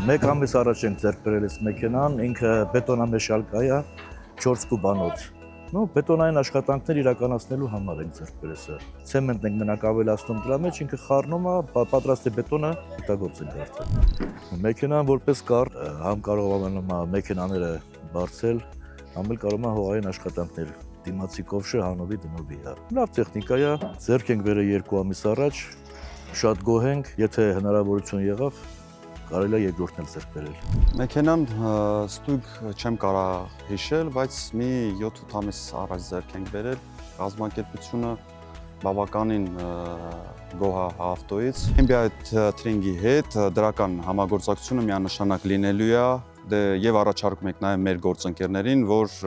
Մեկ ամիս առաջ ենք ձեռք բերել այս մեքենան, ինքը բետոնամեշալկա է, 4 կուբանոց։ Բետոնային աշխատանքներ իրականացնելու համար ենք ձեռք բերել սա։ Ցեմենտն ենք մենակ ավելացնում դրա մեջ, ինքը խառնում է, պատրաստ է բետոնը, օգտագործենք արդեն։ Մեքենան որպես կար, համ կարողանում է մեքենաները բարձել, համ էլ կարող է հողային աշխատանքներ դիմացի կովշը հանովի դնովի է։ Լավ տեխնիկա է, ձեռք ենք բերել 2 ամիս առաջ, շատ գոհ ենք, եթե հնարավորություն եղավ, կարելի է երկրորդն էլ ձեռք բերել։ Մեքենան ստույգ չեմ կարող հիշել, բայց մի 7-8 ամիս առաջ ձեռք ենք բերել, կազմակերպությունը բավականին գոհ է ավտոից։ MBI Trading-ի հետ դրական համագործակցությունը միանշանակ լինելու է, եւ առաջարկում ենք նաեւ մեր գործընկերներին, որ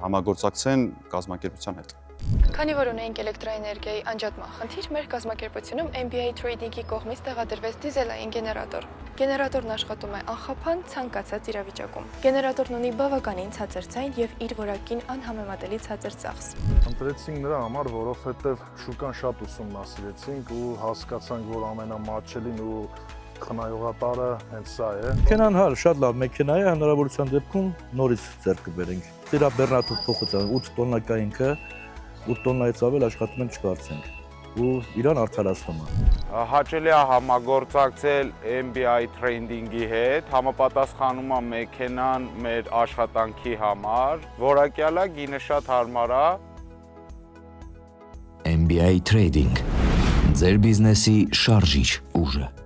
համագործակցեն կազմակերպության հետ։ Քանի որ ունենք էլեկտրոէներգիայի անջատման խնդիր, մեր կազմակերպությունում MBI Trading-ի կողմից տեղադրվեց դիզելային գեներատոր։ Գեներատորն աշխատում է անխափան ցանկացած իրավիճակում։ Գեներատորն ունի բավականին ցածր ձայն եւ իր որակին անհամեմատելի ցածր ծախս։ Ընտրեցինք նրա համար, որովհետեւ շուկան շատ ուսումնասիրեցինք ու հասկացանք, որ ամենամատչելին ու խնայողատարը հենց սա է։ Մեքենան շատ լավ մեքենա է, հնարավորության դեպքում նորից ձեռք կբերենք։ Դրա բեռնատու փոխության 8 տոննա կա ինքը, 8 տոննայից ավել աշխատում ենք չկարծենք ու իրան արդարացնում է։ Հաճելի է համագործակցել MBI Trading-ի հետ, համապատասխանում է մեքենան մեր աշխատանքի համար, որակյալ է, գինը շատ հարմար է։ MBI Trading, ձեր բիզնեսի շարժիչ ուժը։